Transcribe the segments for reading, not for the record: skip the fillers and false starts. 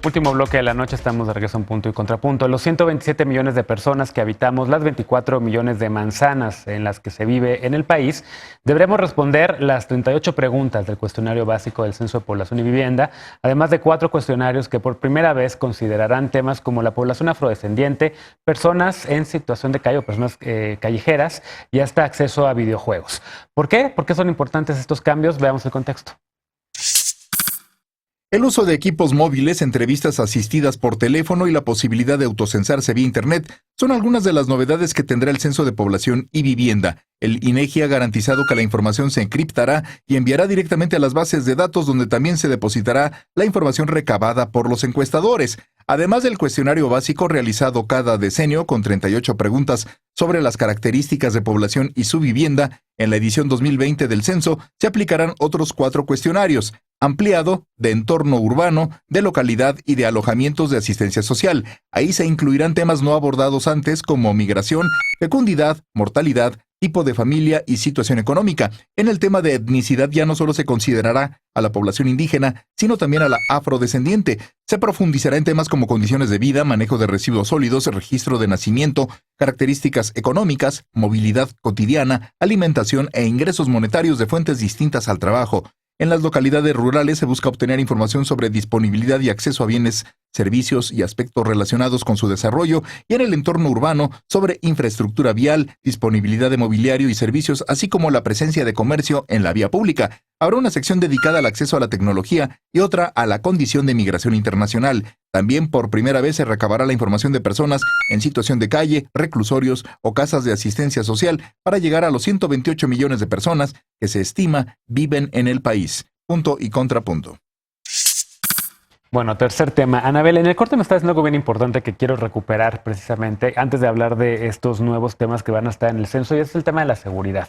Último bloque de la noche, estamos de regreso en Punto y Contrapunto. Los 127 millones de personas que habitamos las 24 millones de manzanas en las que se vive en el país, deberemos responder las 38 preguntas del cuestionario básico del Censo de Población y Vivienda, además de 4 cuestionarios que por primera vez considerarán temas como la población afrodescendiente, personas en situación de calle o personas callejeras y hasta acceso a videojuegos. ¿Por qué? ¿Por qué son importantes estos cambios? Veamos el contexto. El uso de equipos móviles, entrevistas asistidas por teléfono y la posibilidad de autocensarse vía Internet son algunas de las novedades que tendrá el Censo de Población y Vivienda. El INEGI ha garantizado que la información se encriptará y enviará directamente a las bases de datos donde también se depositará la información recabada por los encuestadores. Además del cuestionario básico realizado cada decenio con 38 preguntas sobre las características de población y su vivienda, en la edición 2020 del censo se aplicarán otros 4 cuestionarios, ampliado, de entorno urbano, de localidad y de alojamientos de asistencia social. Ahí se incluirán temas no abordados antes como migración, fecundidad, mortalidad, tipo de familia y situación económica. En el tema de etnicidad ya no solo se considerará a la población indígena, sino también a la afrodescendiente. Se profundizará en temas como condiciones de vida, manejo de residuos sólidos, registro de nacimiento, características económicas, movilidad cotidiana, alimentación e ingresos monetarios de fuentes distintas al trabajo. En las localidades rurales se busca obtener información sobre disponibilidad y acceso a bienes, servicios y aspectos relacionados con su desarrollo, y en el entorno urbano sobre infraestructura vial, disponibilidad de mobiliario y servicios, así como la presencia de comercio en la vía pública. Habrá una sección dedicada al acceso a la tecnología y otra a la condición de migración internacional. También por primera vez se recabará la información de personas en situación de calle, reclusorios o casas de asistencia social para llegar a los 128 millones de personas que se estima viven en el país. Punto y contrapunto. Bueno, tercer tema. Anabel, en el corte me está diciendo algo bien importante que quiero recuperar precisamente antes de hablar de estos nuevos temas que van a estar en el censo, y es el tema de la seguridad.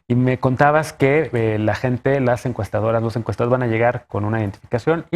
Y me contabas que la gente, las encuestadoras, los encuestados van a llegar con una identificación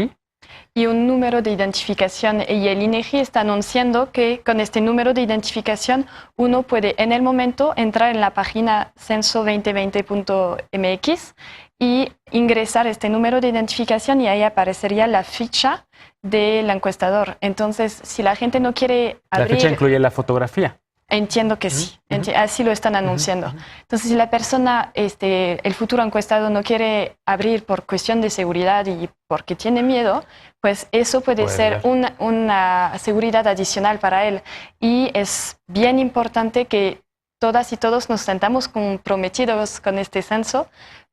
y un número de identificación, y el INEGI está anunciando que con este número de identificación uno puede en el momento entrar en la página censo2020.mx y ingresar este número de identificación y ahí aparecería la ficha del encuestador. Entonces, si la gente no quiere abrir... La ficha incluye la fotografía. Entiendo que sí, así lo están anunciando. Entonces, si la persona, el futuro encuestado no quiere abrir por cuestión de seguridad y porque tiene miedo, pues eso puede ser una seguridad adicional para él. Y es bien importante que todas y todos nos sentamos comprometidos con este censo,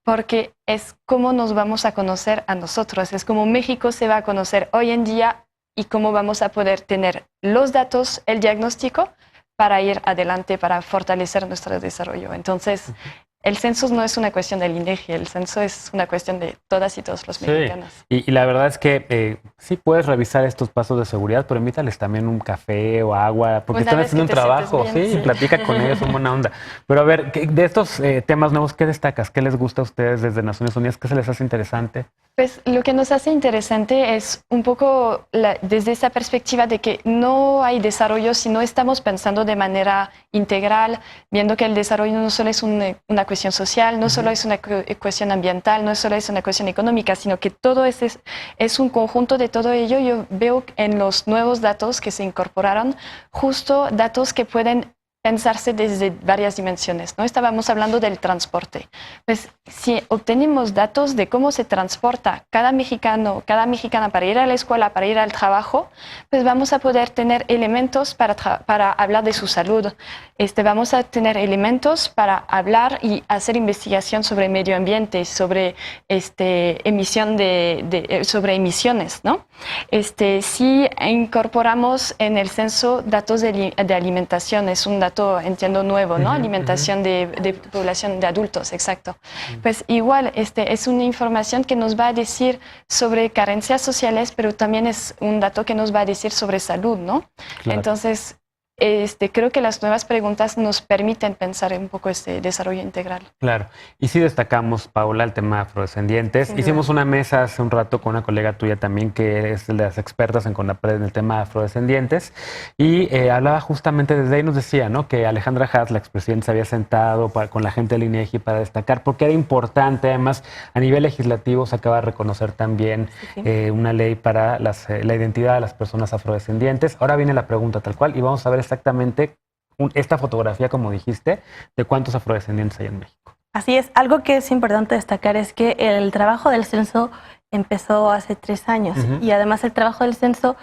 porque es cómo nos vamos a conocer a nosotros, es como México se va a conocer hoy en día y cómo vamos a poder tener los datos, el diagnóstico, para ir adelante, para fortalecer nuestro desarrollo. Entonces, el censo no es una cuestión del INEGI, el censo es una cuestión de todas y todos los mexicanos. Y la verdad es que sí puedes revisar estos pasos de seguridad, pero invítales también un café o agua, porque están haciendo un trabajo, y platica con ellos, son buena onda. Pero a ver, de estos temas nuevos, ¿qué destacas? ¿Qué les gusta a ustedes desde Naciones Unidas? ¿Qué se les hace interesante? Pues lo que nos hace interesante es un poco desde esa perspectiva de que no hay desarrollo si no estamos pensando de manera integral, viendo que el desarrollo no solo es una cuestión social, no solo es una cuestión ambiental, no solo es una cuestión económica, sino que todo es un conjunto de todo ello. Yo veo en los nuevos datos que se incorporaron justo datos que pueden pensarse desde varias dimensiones, ¿no? Estábamos hablando del transporte. Pues si obtenemos datos de cómo se transporta cada mexicano, cada mexicana para ir a la escuela, para ir al trabajo, pues vamos a poder tener elementos para hablar de su salud. Vamos a tener elementos para hablar y hacer investigación sobre medio ambiente, sobre sobre emisiones, ¿no? Si incorporamos en el censo datos de alimentación, es un dato, entiendo, nuevo, ¿no? Alimentación de población de adultos, exacto. Pues igual, es una información que nos va a decir sobre carencias sociales, pero también es un dato que nos va a decir sobre salud, ¿no? Claro. Entonces, creo que las nuevas preguntas nos permiten pensar un poco este desarrollo integral. Claro. Y sí destacamos, Paula, el tema afrodescendientes. Hicimos una mesa hace un rato con una colega tuya también, que es de las expertas en CONAPRED en el tema afrodescendientes, y hablaba justamente desde ahí, nos decía, ¿no?, que Alejandra Hatz, la expresidenta, se había sentado con la gente del INEGI para destacar, porque era importante, además, a nivel legislativo se acaba de reconocer también una ley para la identidad de las personas afrodescendientes. Ahora viene la pregunta tal cual, y vamos a ver exactamente esta fotografía, como dijiste, de cuántos afrodescendientes hay en México. Así es. Algo que es importante destacar es que el trabajo del censo empezó hace 3 años y además el trabajo del censo,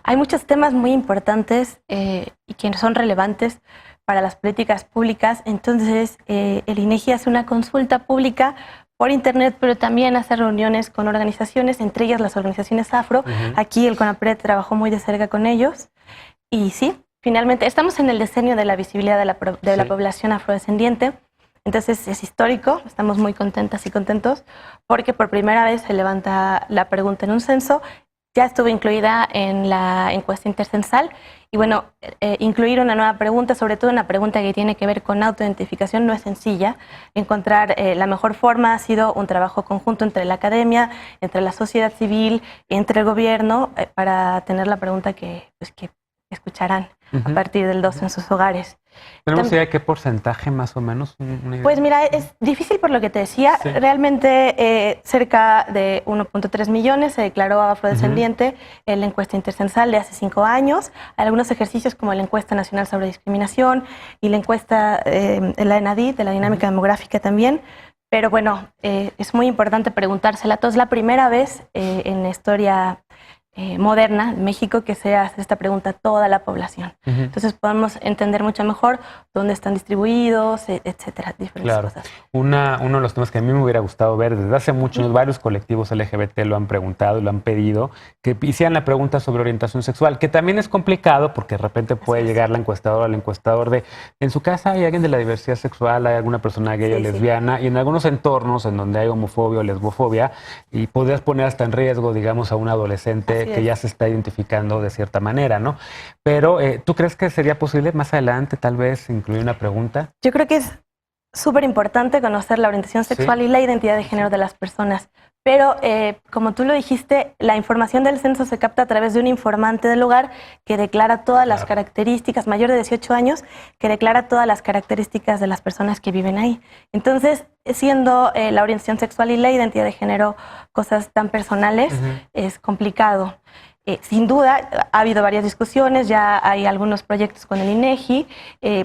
hay muchos temas muy importantes y que son relevantes para las políticas públicas. Entonces, el INEGI hace una consulta pública por internet, pero también hace reuniones con organizaciones, entre ellas las organizaciones afro. Aquí el CONAPRED trabajó muy de cerca con ellos. Y sí, finalmente estamos en el decenio de la visibilidad de la población afrodescendiente. Entonces es histórico, estamos muy contentas y contentos porque por primera vez se levanta la pregunta en un censo. Ya estuvo incluida en la encuesta intercensal y bueno, incluir una nueva pregunta, sobre todo una pregunta que tiene que ver con autoidentificación, no es sencilla. Encontrar la mejor forma ha sido un trabajo conjunto entre la academia, entre la sociedad civil, entre el gobierno, para tener la pregunta que escucharán a partir del 2 en sus hogares. ¿Tenemos idea de qué porcentaje más o menos? Pues mira, es difícil por lo que te decía. Realmente cerca de 1.3 millones se declaró afrodescendiente en la encuesta intercensal de hace 5 años. Hay algunos ejercicios como la encuesta nacional sobre discriminación y la encuesta la ENADID, de la dinámica demográfica también. Pero bueno, es muy importante preguntársela. Es la primera vez en la historia moderna de México que se hace esta pregunta a toda la población. Entonces podemos entender mucho mejor dónde están distribuidos, etcétera, diferentes cosas. Uno de los temas que a mí me hubiera gustado ver desde hace muchos, varios colectivos LGBT lo han preguntado y lo han pedido, que hicieran la pregunta sobre orientación sexual, que también es complicado porque de repente puede llegar la encuestadora o el encuestador de, en su casa hay alguien de la diversidad sexual, hay alguna persona gay o lesbiana, y en algunos entornos en donde hay homofobia o lesbofobia, y podrías poner hasta en riesgo, digamos, a un adolescente que ya se está identificando de cierta manera, ¿no? Pero, ¿tú crees que sería posible más adelante tal vez incluir una pregunta? Yo creo que es súper importante conocer la orientación sexual y la identidad de género de las personas. Pero, como tú lo dijiste, la información del censo se capta a través de un informante del hogar que declara todas las características, mayor de 18 años, que declara todas las características de las personas que viven ahí. Entonces, siendo la orientación sexual y la identidad de género cosas tan personales, es complicado. Sin duda, ha habido varias discusiones, ya hay algunos proyectos con el INEGI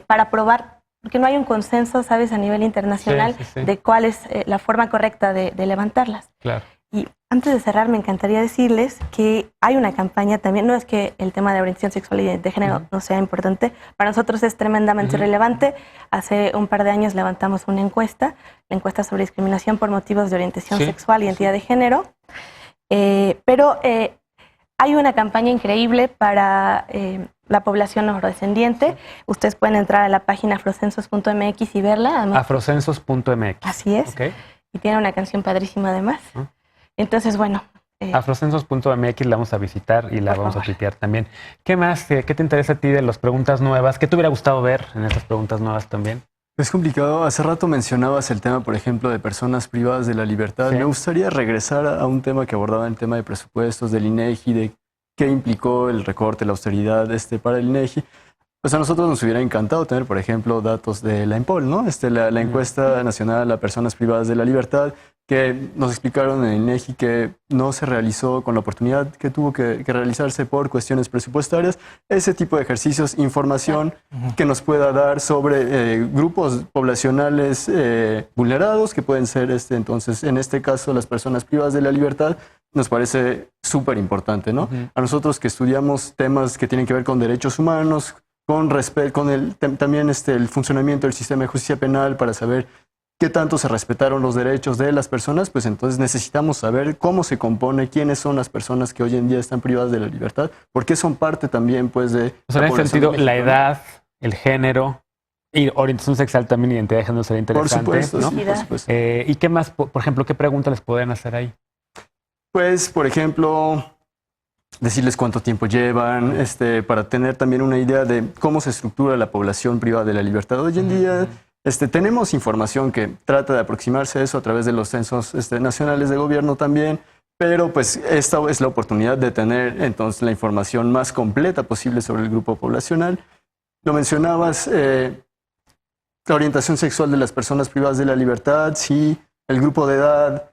para probar, porque no hay un consenso, ¿sabes?, a nivel internacional de cuál es la forma correcta de levantarlas. Claro. Y antes de cerrar, me encantaría decirles que hay una campaña también, no es que el tema de orientación sexual y de género no sea importante, para nosotros es tremendamente relevante. Hace un par de años levantamos una encuesta, la encuesta sobre discriminación por motivos de orientación sexual y identidad de género, pero hay una campaña increíble para la población afrodescendiente. Ustedes pueden entrar a la página afrocensos.mx y verla. Afrocensos.mx. Así es. Y tiene una canción padrísima además. Entonces, bueno. Afrocensos.mx la vamos a visitar y la vamos a tuitear también. ¿Qué más? ¿Qué te interesa a ti de las preguntas nuevas? ¿Qué te hubiera gustado ver en estas preguntas nuevas también? Es complicado. Hace rato mencionabas el tema, por ejemplo, de personas privadas de la libertad. Me gustaría regresar a un tema que abordaba el tema de presupuestos del INEGI, de qué implicó el recorte, la austeridad para el INEGI. Pues a nosotros nos hubiera encantado tener, por ejemplo, datos de la EMPOL, ¿no? La encuesta nacional a personas privadas de la libertad, que nos explicaron en el INEGI que no se realizó con la oportunidad que tuvo que realizarse por cuestiones presupuestarias. Ese tipo de ejercicios, información que nos pueda dar sobre grupos poblacionales vulnerados, que pueden ser, entonces, en este caso, las personas privadas de la libertad, nos parece súper importante, ¿no? A nosotros que estudiamos temas que tienen que ver con derechos humanos, con también el funcionamiento del sistema de justicia penal para saber qué tanto se respetaron los derechos de las personas, pues entonces necesitamos saber cómo se compone, quiénes son las personas que hoy en día están privadas de la libertad, porque son parte también, pues, de... O sea, en ese sentido, la edad, el género y orientación sexual también, identidad de género sería interesante. Por supuesto, ¿no? sí, por supuesto. ¿Y qué más, por ejemplo, qué preguntas les podrían hacer ahí? Pues, por ejemplo, decirles cuánto tiempo llevan, para tener también una idea de cómo se estructura la población privada de la libertad. Hoy en día tenemos información que trata de aproximarse a eso a través de los censos nacionales de gobierno también, pero pues esta es la oportunidad de tener entonces la información más completa posible sobre el grupo poblacional. Lo mencionabas, la orientación sexual de las personas privadas de la libertad, sí, el grupo de edad.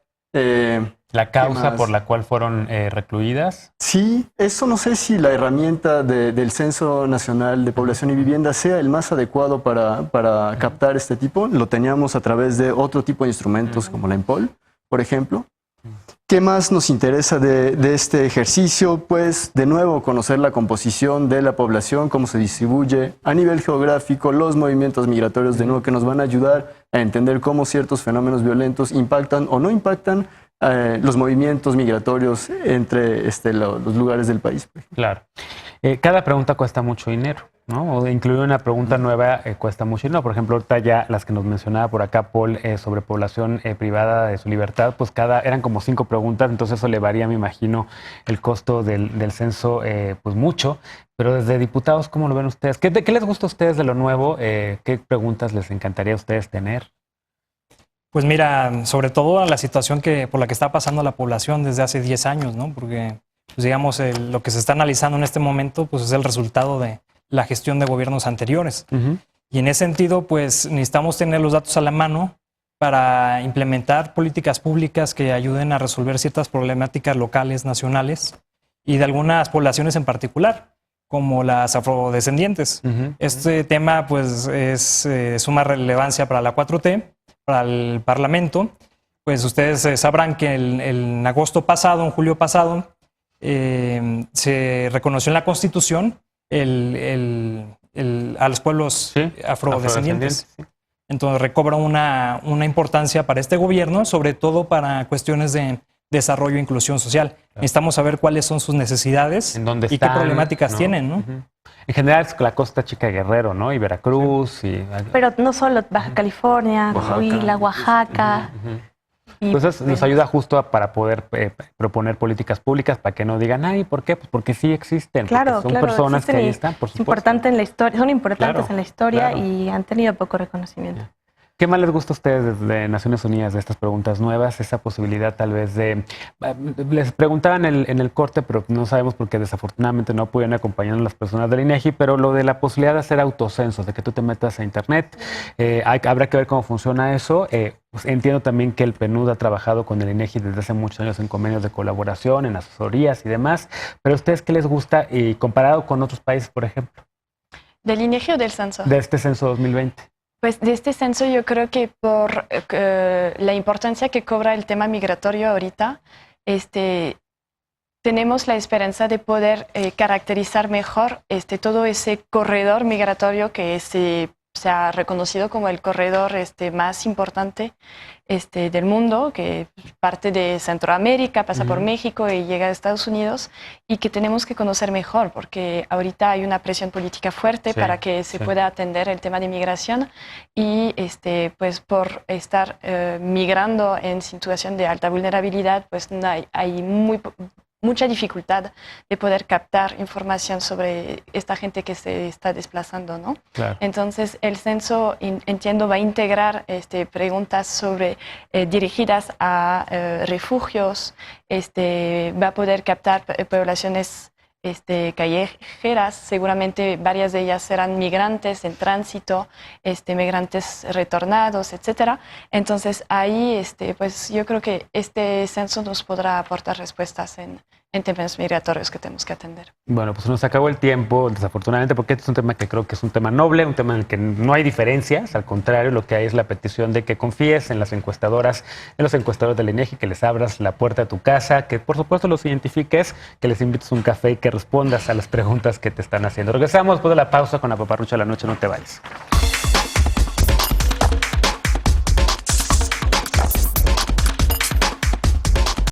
¿La causa por la cual fueron recluidas? Sí, eso no sé si la herramienta del Censo Nacional de Población y Vivienda sea el más adecuado para captar este tipo. Lo teníamos a través de otro tipo de instrumentos como la EMPOL, por ejemplo. ¿Qué más nos interesa de este ejercicio? Pues, de nuevo, conocer la composición de la población, cómo se distribuye a nivel geográfico, los movimientos migratorios, de nuevo, que nos van a ayudar a entender cómo ciertos fenómenos violentos impactan o no impactan los movimientos migratorios entre los lugares del país. Claro. Cada pregunta cuesta mucho dinero, ¿no? O incluir una pregunta nueva cuesta mucho dinero. Por ejemplo, ahorita ya las que nos mencionaba por acá Paul sobre población privada de su libertad, pues eran como 5 preguntas, entonces eso le varía, me imagino, el costo del censo, pues mucho. Pero desde diputados, ¿cómo lo ven ustedes? ¿Qué les gusta a ustedes de lo nuevo? ¿Qué preguntas les encantaría a ustedes tener? Pues mira, sobre todo a la situación por la que está pasando la población desde hace 10 años, ¿no? Porque, pues digamos, lo que se está analizando en este momento, pues es el resultado de la gestión de gobiernos anteriores. Y en ese sentido, pues necesitamos tener los datos a la mano para implementar políticas públicas que ayuden a resolver ciertas problemáticas locales, nacionales y de algunas poblaciones en particular, como las afrodescendientes. Este tema, pues, es suma relevancia para la 4T, para el Parlamento. Pues ustedes sabrán que en agosto pasado, en julio pasado, se reconoció en la Constitución a los pueblos afrodescendientes. Sí. Entonces recobra una importancia para este gobierno, sobre todo para cuestiones de desarrollo e inclusión social. Claro. Necesitamos saber cuáles son sus necesidades y qué problemáticas tienen, ¿no? En general es la costa chica de Guerrero, ¿no? Y Veracruz. Pero no solo Baja California, Coahuila, Oaxaca. Entonces nos ayuda justo para poder proponer políticas públicas para que no digan, ay, ¿por qué? Pues porque sí existen. Claro, son personas que ahí están, por supuesto. Importante en la historia, son importantes en la historia y han tenido poco reconocimiento. ¿Qué más les gusta a ustedes desde Naciones Unidas de estas preguntas nuevas? Esa posibilidad tal vez de... Les preguntaban en el corte, pero no sabemos porque desafortunadamente no pudieron acompañar a las personas del INEGI, pero lo de la posibilidad de hacer autocensos, de que tú te metas a internet, habrá que ver cómo funciona eso. Pues entiendo también que el PNUD ha trabajado con el INEGI desde hace muchos años en convenios de colaboración, en asesorías y demás, pero ¿a ustedes qué les gusta y comparado con otros países, por ejemplo? ¿Del INEGI o del censo? De este censo 2020. Pues de este censo yo creo que por la importancia que cobra el tema migratorio ahorita, tenemos la esperanza de poder caracterizar mejor todo ese corredor migratorio que se ha reconocido como el corredor más importante del mundo, que parte de Centroamérica, pasa por México y llega a Estados Unidos, y que tenemos que conocer mejor, porque ahorita hay una presión política fuerte para que se pueda atender el tema de migración y pues por estar migrando en situación de alta vulnerabilidad, pues hay mucha dificultad de poder captar información sobre esta gente que se está desplazando, ¿no? Claro. Entonces, el censo, entiendo, va a integrar preguntas dirigidas a refugios, va a poder captar poblaciones callejeras, seguramente varias de ellas serán migrantes en tránsito, migrantes retornados, etcétera. Entonces ahí, pues yo creo que este censo nos podrá aportar respuestas en temas migratorios que tenemos que atender. Bueno, pues nos acabó el tiempo, desafortunadamente, porque este es un tema que creo que es un tema noble, un tema en el que no hay diferencias, al contrario, lo que hay es la petición de que confíes en las encuestadoras, en los encuestadores del INEGI, que les abras la puerta de tu casa, que por supuesto los identifiques, que les invites un café y que respondas a las preguntas que te están haciendo. Regresamos después de la pausa con la Paparrucha de la Noche, no te vayas.